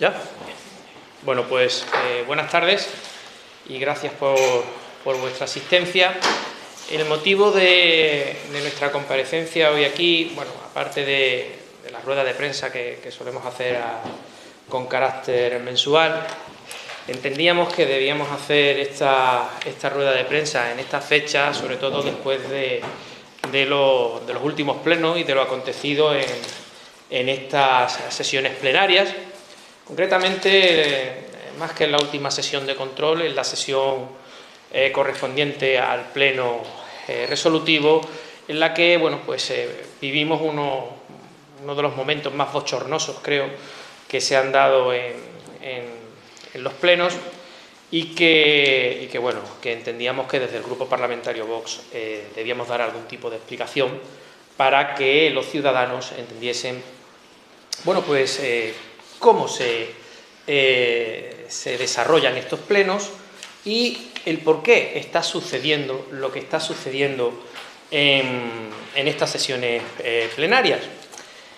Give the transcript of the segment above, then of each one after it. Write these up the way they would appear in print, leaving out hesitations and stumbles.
¿Ya? Bueno, pues buenas tardes y gracias por vuestra asistencia. El motivo de nuestra comparecencia hoy aquí, bueno, aparte de la rueda de prensa que solemos hacer con carácter mensual, entendíamos que debíamos hacer esta rueda de prensa en esta fecha, sobre todo después de los últimos plenos y de lo acontecido en estas sesiones plenarias. Concretamente, más que en la última sesión de control, en la sesión correspondiente al pleno resolutivo, en la que vivimos uno de los momentos más bochornosos, creo, que se han dado en los plenos y que entendíamos que desde el Grupo Parlamentario Vox debíamos dar algún tipo de explicación para que los ciudadanos entendiesen cómo se desarrollan estos plenos y el por qué está sucediendo lo que está sucediendo en estas sesiones plenarias.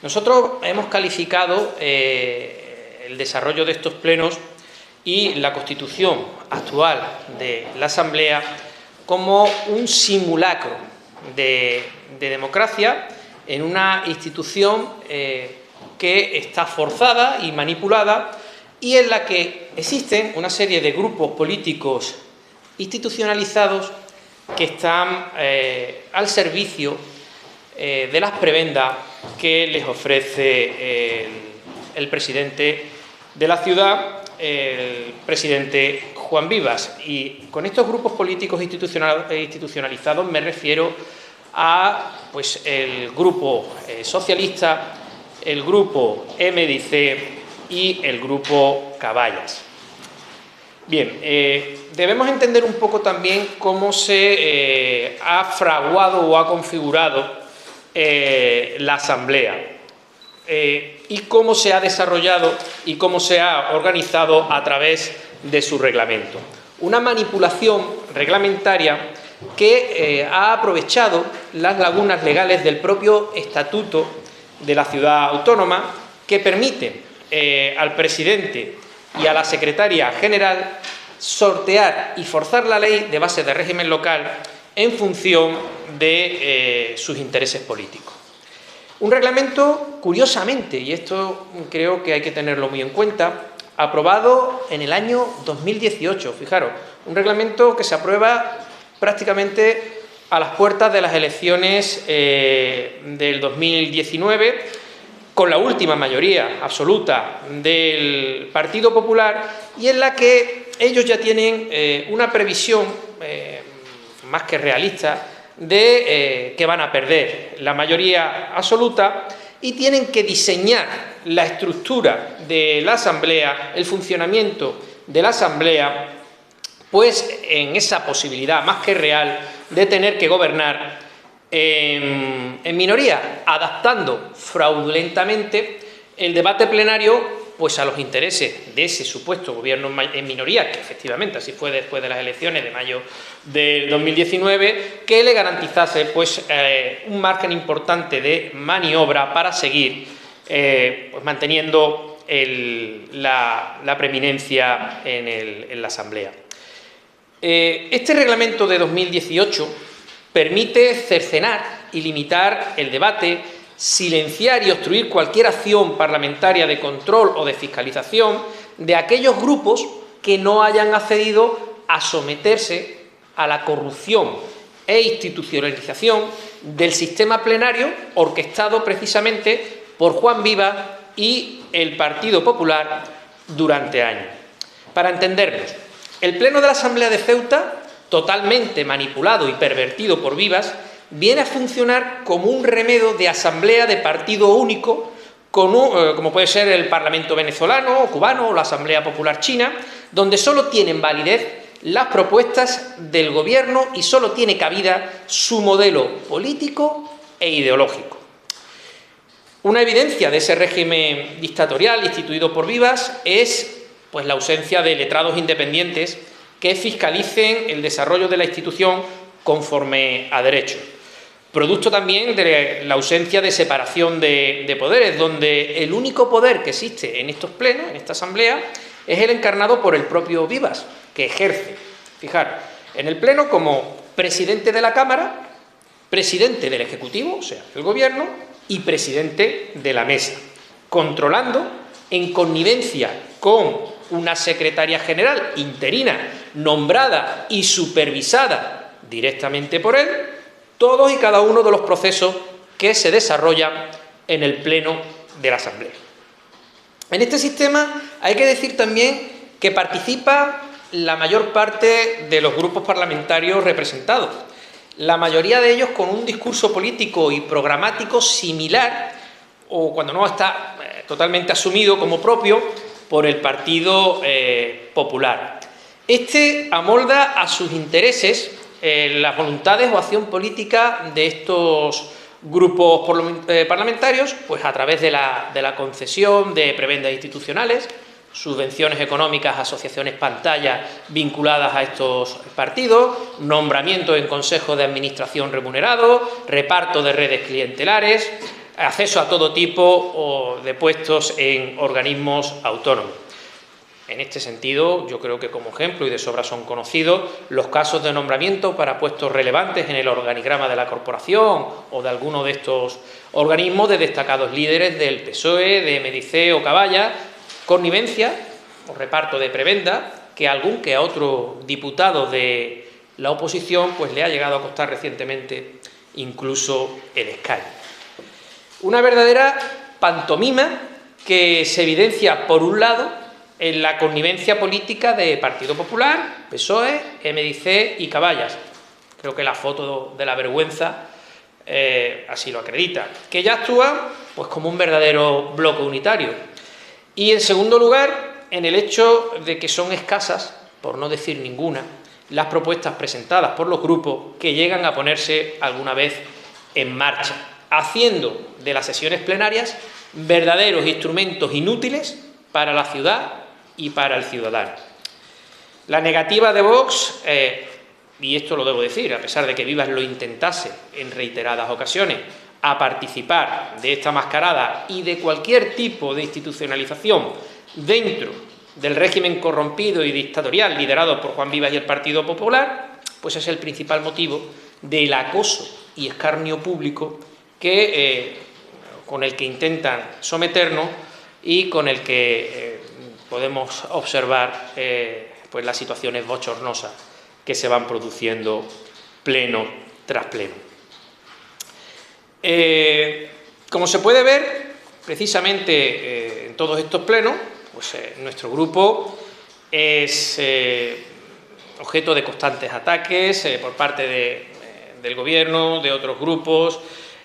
Nosotros hemos calificado el desarrollo de estos plenos y la constitución actual de la Asamblea como un simulacro de democracia en una institución que está forzada y manipulada y en la que existen una serie de grupos políticos institucionalizados que están al servicio de las prebendas que les ofrece el presidente de la ciudad, el presidente Juan Vivas. Y con estos grupos políticos institucionalizados me refiero a el grupo socialista, el grupo MDC y el grupo Caballas. Bien, debemos entender un poco también cómo se ha fraguado o ha configurado la Asamblea y cómo se ha desarrollado y cómo se ha organizado a través de su reglamento. Una manipulación reglamentaria que ha aprovechado las lagunas legales del propio Estatuto de la Ciudad Autónoma, que permite al presidente y a la secretaria general sortear y forzar la ley de base de régimen local en función de sus intereses políticos. Un reglamento, curiosamente, y esto creo que hay que tenerlo muy en cuenta, aprobado en el año 2018, fijaros, un reglamento que se aprueba prácticamente a las puertas de las elecciones del 2019, con la última mayoría absoluta del Partido Popular, y en la que ellos ya tienen una previsión más que realista de que van a perder la mayoría absoluta y tienen que diseñar la estructura de la Asamblea, el funcionamiento de la Asamblea, pues en esa posibilidad más que real de tener que gobernar en minoría, adaptando fraudulentamente el debate plenario pues a los intereses de ese supuesto gobierno en minoría, que efectivamente así fue después de las elecciones de mayo del 2019, que le garantizase un margen importante de maniobra para seguir manteniendo la preeminencia en la Asamblea. Este reglamento de 2018 permite cercenar y limitar el debate, silenciar y obstruir cualquier acción parlamentaria de control o de fiscalización de aquellos grupos que no hayan accedido a someterse a la corrupción e institucionalización del sistema plenario orquestado precisamente por Juan Vivas y el Partido Popular durante años. Para entendernos, el Pleno de la Asamblea de Ceuta, totalmente manipulado y pervertido por Vivas, viene a funcionar como un remedio de asamblea de partido único, como puede ser el Parlamento venezolano o cubano o la Asamblea Popular China, donde solo tienen validez las propuestas del gobierno y solo tiene cabida su modelo político e ideológico. Una evidencia de ese régimen dictatorial instituido por Vivas es la ausencia de letrados independientes que fiscalicen el desarrollo de la institución conforme a derecho. Producto también de la ausencia de separación de poderes, donde el único poder que existe en estos plenos, en esta asamblea, es el encarnado por el propio Vivas, que ejerce, fijaros, en el pleno como presidente de la Cámara, presidente del Ejecutivo, o sea, el Gobierno, y presidente de la mesa, controlando en connivencia con una secretaria general interina, nombrada y supervisada directamente por él, todos y cada uno de los procesos que se desarrollan en el pleno de la Asamblea. En este sistema hay que decir también que participa la mayor parte de los grupos parlamentarios representados, la mayoría de ellos con un discurso político y programático similar, o cuando no está totalmente asumido como propio, por el Partido Popular. Este amolda a sus intereses las voluntades o acción política de estos grupos parlamentarios, pues a través de la concesión de prebendas institucionales, subvenciones económicas a asociaciones pantalla vinculadas a estos partidos, nombramientos en consejos de administración remunerados, reparto de redes clientelares, acceso a todo tipo de puestos en organismos autónomos. En este sentido, yo creo que como ejemplo y de sobra son conocidos los casos de nombramiento para puestos relevantes en el organigrama de la corporación o de alguno de estos organismos de destacados líderes del PSOE, de MDC o Caballa, connivencia o reparto de prebenda que a algún que a otro diputado de la oposición pues le ha llegado a costar recientemente incluso el escaño. Una verdadera pantomima que se evidencia, por un lado, en la connivencia política de Partido Popular, PSOE, MDC y Caballas. Creo que la foto de la vergüenza así lo acredita, que ya actúa pues, como un verdadero bloque unitario. Y, en segundo lugar, en el hecho de que son escasas, por no decir ninguna, las propuestas presentadas por los grupos que llegan a ponerse alguna vez en marcha, haciendo de las sesiones plenarias verdaderos instrumentos inútiles para la ciudad y para el ciudadano. La negativa de Vox, y esto lo debo decir, a pesar de que Vivas lo intentase en reiteradas ocasiones, a participar de esta mascarada y de cualquier tipo de institucionalización dentro del régimen corrompido y dictatorial liderado por Juan Vivas y el Partido Popular, pues es el principal motivo del acoso y escarnio público con el que intentan someternos y con el que podemos observar pues las situaciones bochornosas que se van produciendo pleno tras pleno. Como se puede ver, precisamente en todos estos plenos, pues nuestro grupo es objeto de constantes ataques por parte del Gobierno, de otros grupos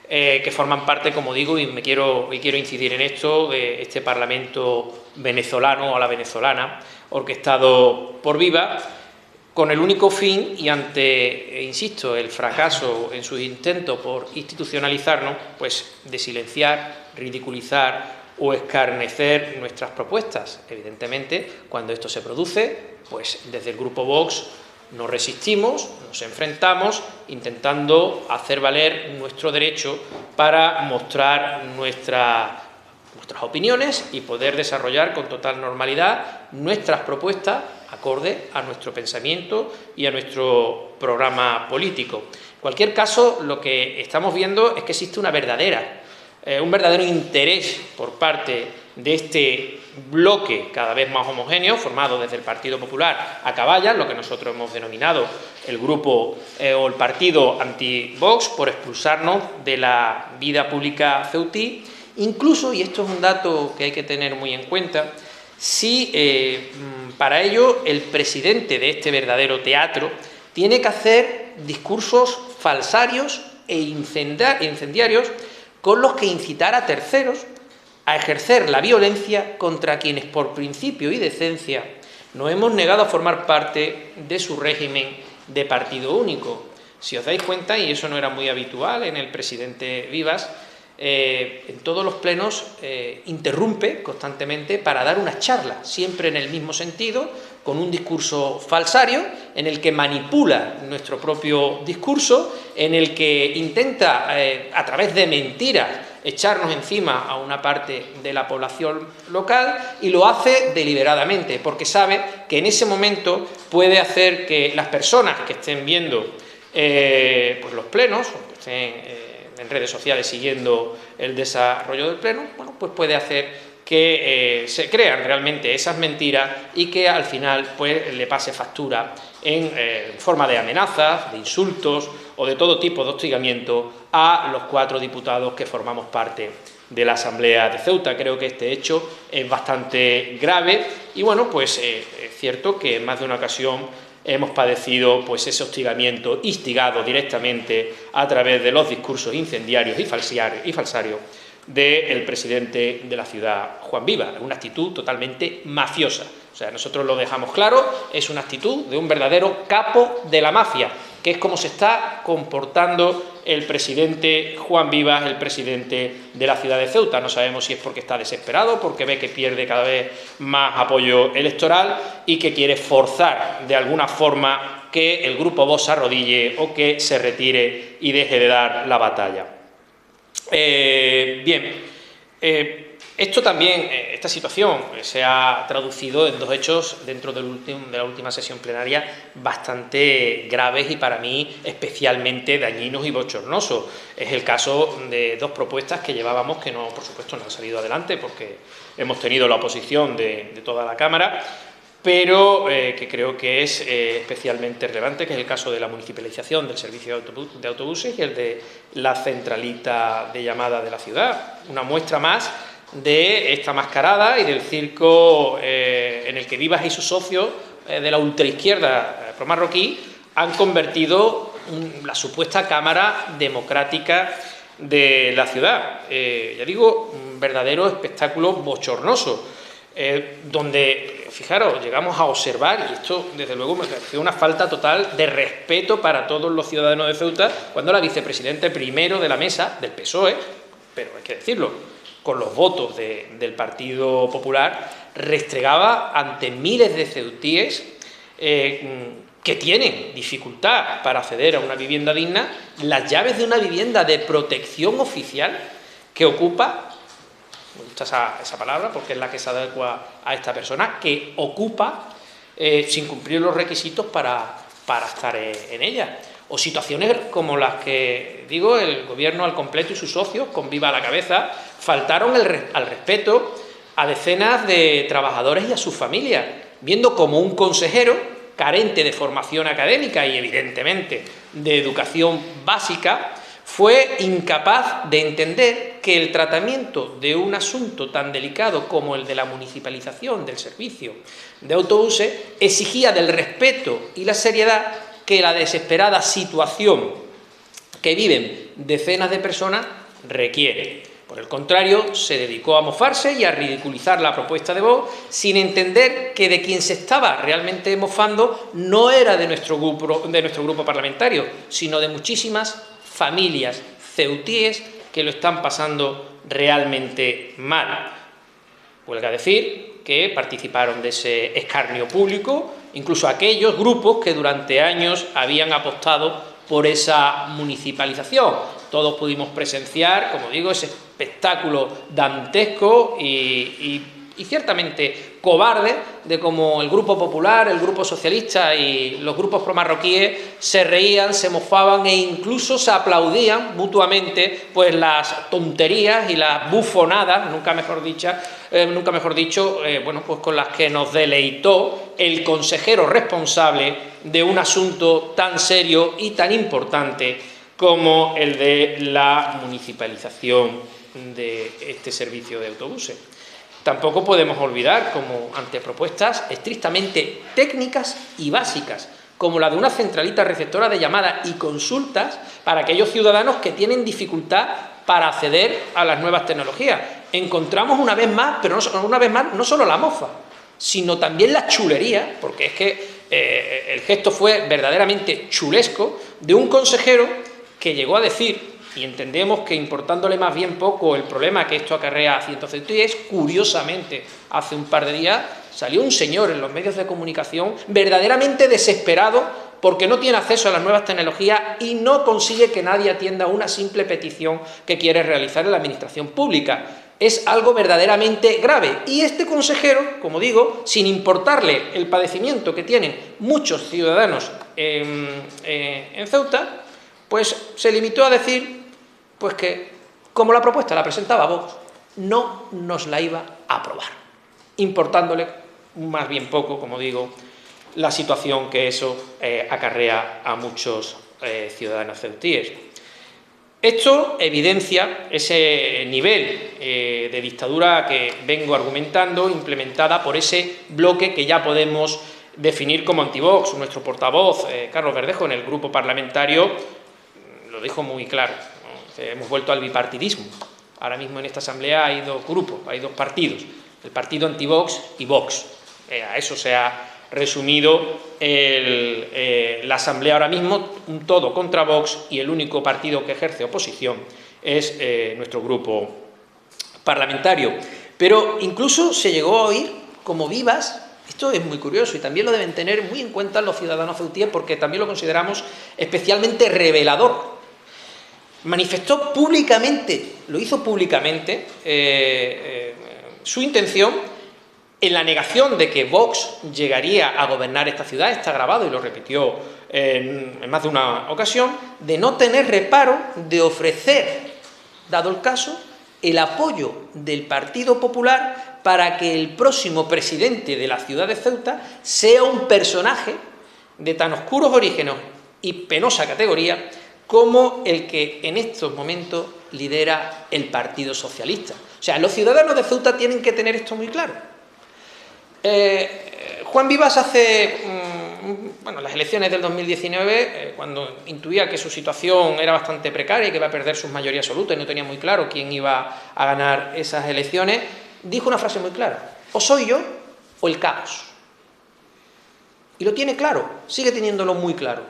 que forman parte, como digo, y quiero incidir en esto, de este Parlamento venezolano o a la venezolana, orquestado por Vivas, con el único fin y ante, insisto, el fracaso en sus intentos por institucionalizarnos, pues de silenciar, ridiculizar o escarnecer nuestras propuestas. Evidentemente, cuando esto se produce, pues desde el Grupo Vox nos resistimos, nos enfrentamos, intentando hacer valer nuestro derecho para mostrar nuestras opiniones y poder desarrollar con total normalidad nuestras propuestas acorde a nuestro pensamiento y a nuestro programa político. En cualquier caso, lo que estamos viendo es que existe un verdadero interés por parte de este bloque cada vez más homogéneo, formado desde el Partido Popular a Caballas, lo que nosotros hemos denominado el grupo o el partido anti-Vox, por expulsarnos de la vida pública ceutí. Incluso, y esto es un dato que hay que tener muy en cuenta, si para ello el presidente de este verdadero teatro tiene que hacer discursos falsarios e incendiarios con los que incitar a terceros a ejercer la violencia contra quienes por principio y decencia nos hemos negado a formar parte de su régimen de partido único. Si os dais cuenta, y eso no era muy habitual en el presidente Vivas, en todos los plenos interrumpe constantemente para dar una charla, siempre en el mismo sentido, con un discurso falsario, en el que manipula nuestro propio discurso, en el que intenta, a través de mentiras, echarnos encima a una parte de la población local, y lo hace deliberadamente, porque sabe que en ese momento puede hacer que las personas que estén viendo pues los plenos, o que estén en redes sociales siguiendo el desarrollo del pleno, bueno, pues puede hacer que se crean realmente esas mentiras y que al final pues le pase factura en forma de amenazas, de insultos o de todo tipo de hostigamiento a los 4 diputados que formamos parte de la Asamblea de Ceuta. Creo que este hecho es bastante grave y, bueno, pues es cierto que en más de una ocasión hemos padecido pues ese hostigamiento instigado directamente a través de los discursos incendiarios y falsarios del presidente de la ciudad, Juan Viva, una actitud totalmente mafiosa. O sea, nosotros lo dejamos claro, es una actitud de un verdadero capo de la mafia, que es como se está comportando el presidente Juan Vivas, el presidente de la ciudad de Ceuta. No sabemos si es porque está desesperado, porque ve que pierde cada vez más apoyo electoral y que quiere forzar de alguna forma que el grupo Vox se arrodille o que se retire y deje de dar la batalla. Esto también, esta situación se ha traducido en 2 hechos dentro de la última sesión plenaria bastante graves y para mí especialmente dañinos y bochornosos. Es el caso de 2 propuestas que llevábamos que no, por supuesto, no han salido adelante porque hemos tenido la oposición de toda la Cámara, pero que creo que es especialmente relevante, que es el caso de la municipalización del servicio de autobuses y el de la centralita de llamada de la ciudad. Una muestra más de esta mascarada y del circo en el que Vivas y sus socios de la ultraizquierda promarroquí han convertido la supuesta Cámara Democrática de la ciudad. Ya digo, un verdadero espectáculo bochornoso, donde, fijaros, llegamos a observar, y esto desde luego me pareció una falta total de respeto para todos los ciudadanos de Ceuta, cuando la vicepresidenta primero de la mesa, del PSOE, pero hay que decirlo, con los votos del Partido Popular, restregaba ante miles de ceutíes que tienen dificultad para acceder a una vivienda digna, las llaves de una vivienda de protección oficial que ocupa, me gusta esa palabra porque es la que se adecua a esta persona, que ocupa sin cumplir los requisitos para estar en ella. O situaciones como las que, digo, el gobierno al completo y sus socios, con Viva a la cabeza, faltaron al respeto a decenas de trabajadores y a sus familias, viendo como un consejero, carente de formación académica y evidentemente de educación básica, fue incapaz de entender que el tratamiento de un asunto tan delicado como el de la municipalización del servicio de autobuses exigía del respeto y la seriedad que la desesperada situación que viven decenas de personas requiere. Por el contrario, se dedicó a mofarse y a ridiculizar la propuesta de Vox, sin entender que de quien se estaba realmente mofando no era de nuestro grupo parlamentario, sino de muchísimas familias ceutíes que lo están pasando realmente mal. Huelga decir que participaron de ese escarnio público incluso aquellos grupos que durante años habían apostado por esa municipalización. Todos pudimos presenciar, como digo, ese espectáculo dantesco y ciertamente cobarde de cómo el Grupo Popular, el Grupo Socialista y los grupos promarroquíes se reían, se mofaban e incluso se aplaudían mutuamente pues las tonterías y las bufonadas, nunca mejor dicho, bueno, pues con las que nos deleitó el consejero responsable de un asunto tan serio y tan importante como el de la municipalización de este servicio de autobuses. Tampoco podemos olvidar como ante propuestas estrictamente técnicas y básicas, como la de una centralita receptora de llamadas y consultas para aquellos ciudadanos que tienen dificultad para acceder a las nuevas tecnologías. Encontramos una vez más, pero no solo la mofa, sino también la chulería, porque es que el gesto fue verdaderamente chulesco, de un consejero que llegó a decir y entendemos que importándole más bien poco el problema que esto acarrea a cientos de ceutíes, curiosamente, hace un par de días salió un señor en los medios de comunicación verdaderamente desesperado porque no tiene acceso a las nuevas tecnologías y no consigue que nadie atienda una simple petición que quiere realizar en la administración pública. Es algo verdaderamente grave. Y este consejero, como digo, sin importarle el padecimiento que tienen muchos ciudadanos en Ceuta, pues se limitó a decir pues que, como la propuesta la presentaba Vox, no nos la iba a aprobar, importándole más bien poco, como digo, la situación que eso acarrea a muchos ciudadanos ceutíes. Esto evidencia ese nivel de dictadura que vengo argumentando, implementada por ese bloque que ya podemos definir como anti-Vox. Nuestro portavoz, Carlos Verdejo, en el grupo parlamentario, lo dijo muy claro, ¿no? Hemos vuelto al bipartidismo. Ahora mismo en esta asamblea hay dos grupos, hay dos partidos, el partido anti-Vox y Vox. A eso se ha resumido la asamblea ahora mismo, un todo contra Vox, y el único partido que ejerce oposición es nuestro grupo parlamentario. Pero incluso se llegó a oír como vivas, esto es muy curioso y también lo deben tener muy en cuenta los ciudadanos ceutíes porque también lo consideramos especialmente revelador. Manifestó públicamente, lo hizo públicamente, su intención en la negación de que Vox llegaría a gobernar esta ciudad, está grabado y lo repitió en más de una ocasión, de no tener reparo de ofrecer, dado el caso, el apoyo del Partido Popular para que el próximo presidente de la ciudad de Ceuta sea un personaje de tan oscuros orígenes y penosa categoría como el que en estos momentos lidera el Partido Socialista. O sea, los ciudadanos de Ceuta tienen que tener esto muy claro. Juan Vivas hace, las elecciones del 2019, cuando intuía que su situación era bastante precaria y que iba a perder sus mayorías absolutas y no tenía muy claro quién iba a ganar esas elecciones, dijo una frase muy clara: o soy yo o el caos. Y lo tiene claro, sigue teniéndolo muy claro.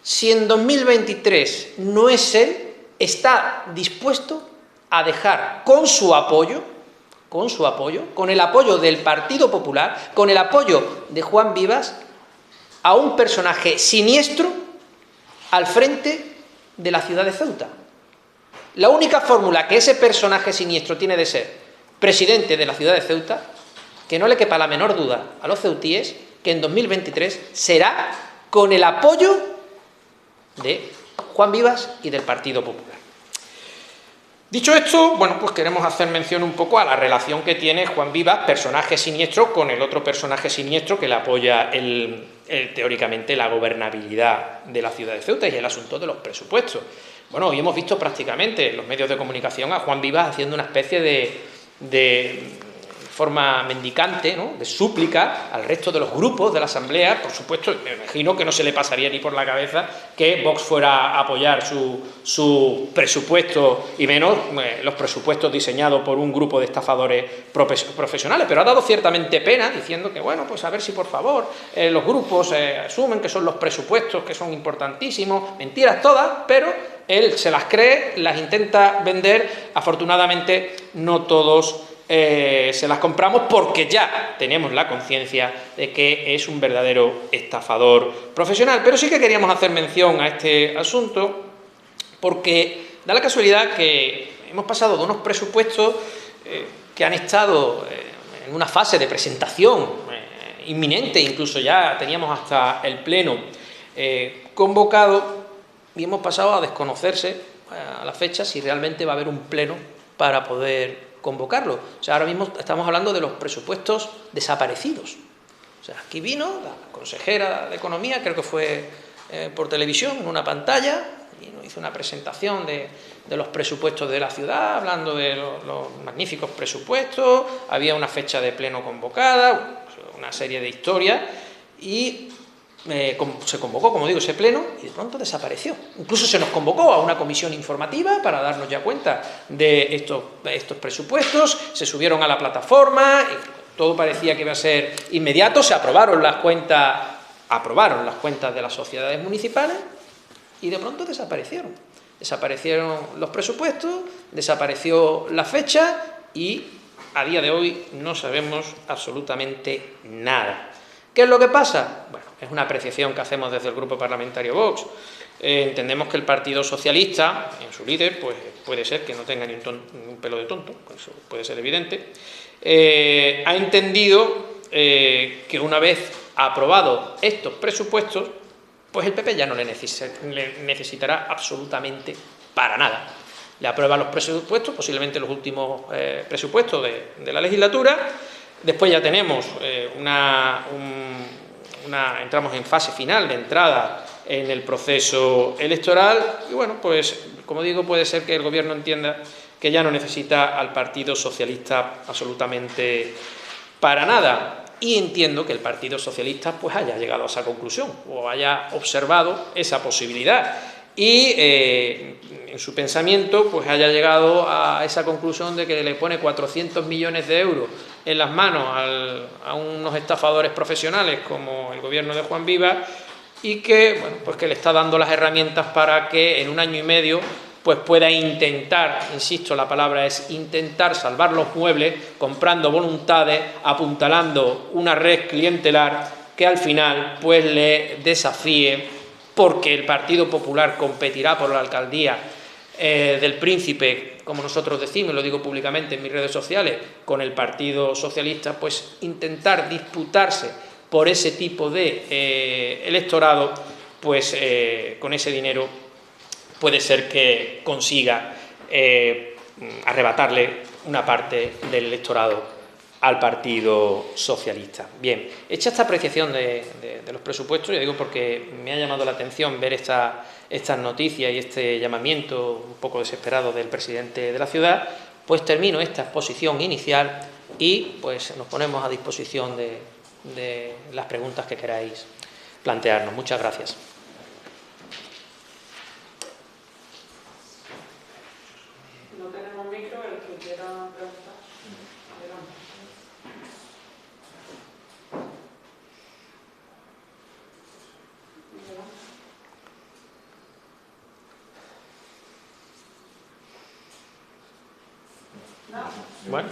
Si en 2023 no es él, está dispuesto a dejar con su apoyo, con el apoyo del Partido Popular, con el apoyo de Juan Vivas, a un personaje siniestro al frente de la ciudad de Ceuta. La única fórmula que ese personaje siniestro tiene de ser presidente de la ciudad de Ceuta, que no le quepa la menor duda a los ceutíes, que en 2023 será con el apoyo de Juan Vivas y del Partido Popular. Dicho esto, pues queremos hacer mención un poco a la relación que tiene Juan Vivas, personaje siniestro, con el otro personaje siniestro que le apoya teóricamente la gobernabilidad de la ciudad de Ceuta y el asunto de los presupuestos. Hoy hemos visto prácticamente en los medios de comunicación a Juan Vivas haciendo una especie de forma mendicante, ¿no?, de súplica al resto de los grupos de la Asamblea. Por supuesto, me imagino que no se le pasaría ni por la cabeza que Vox fuera a apoyar su presupuesto y menos los presupuestos diseñados por un grupo de estafadores profesionales, pero ha dado ciertamente pena diciendo que, pues a ver si por favor los grupos asumen que son los presupuestos que son importantísimos, mentiras todas, pero él se las cree, las intenta vender. Afortunadamente no todos se las compramos porque ya tenemos la conciencia de que es un verdadero estafador profesional. Pero sí que queríamos hacer mención a este asunto porque da la casualidad que hemos pasado de unos presupuestos que han estado en una fase de presentación inminente, incluso ya teníamos hasta el pleno convocado, y hemos pasado a desconocerse a la fecha si realmente va a haber un pleno para poder convocarlo. O sea, ahora mismo estamos hablando de los presupuestos desaparecidos. O sea, aquí vino la consejera de Economía, creo que fue por televisión, en una pantalla, y nos hizo una presentación de los presupuestos de la ciudad, hablando de los magníficos presupuestos, había una fecha de pleno convocada, una serie de historias, y se convocó, como digo, ese pleno y de pronto desapareció. Incluso se nos convocó a una comisión informativa para darnos ya cuenta de estos presupuestos, se subieron a la plataforma, y todo parecía que iba a ser inmediato, se aprobaron las cuentas de las sociedades municipales y de pronto desaparecieron. Desaparecieron los presupuestos, desapareció la fecha y a día de hoy no sabemos absolutamente nada. ¿Qué es lo que pasa? Bueno, es una apreciación que hacemos desde el Grupo Parlamentario Vox. Entendemos que el Partido Socialista, en su líder, pues puede ser que no tenga ni un pelo de tonto, eso puede ser evidente, ha entendido que una vez aprobados estos presupuestos, pues el PP ya no le necesitará absolutamente para nada. Le aprueba los presupuestos, posiblemente los últimos presupuestos de la legislatura. Después ya tenemos entramos en fase final de entrada en el proceso electoral y, bueno, pues, como digo, puede ser que el Gobierno entienda que ya no necesita al Partido Socialista absolutamente para nada. Y entiendo que el Partido Socialista pues haya llegado a esa conclusión o haya observado esa posibilidad y en su pensamiento pues haya llegado a esa conclusión de que le pone 400 millones de euros en las manos a unos estafadores profesionales como el gobierno de Juan Viva y que, bueno, pues que le está dando las herramientas para que en un año y medio pues pueda intentar, insisto, la palabra es intentar salvar los muebles comprando voluntades, apuntalando una red clientelar que al final pues le desafíe, porque el Partido Popular competirá por la alcaldía del Príncipe, como nosotros decimos, lo digo públicamente en mis redes sociales, con el Partido Socialista, pues intentar disputarse por ese tipo de electorado, pues con ese dinero puede ser que consiga arrebatarle una parte del electorado al Partido Socialista. Bien, hecha esta apreciación de los presupuestos, ya digo porque me ha llamado la atención ver estas noticias y este llamamiento un poco desesperado del presidente de la ciudad, pues termino esta exposición inicial y pues nos ponemos a disposición de las preguntas que queráis plantearnos. Muchas gracias. No tenemos micro, el que quiera preguntar. Bueno,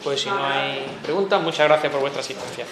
pues si no hay preguntas, muchas gracias por vuestra asistencia.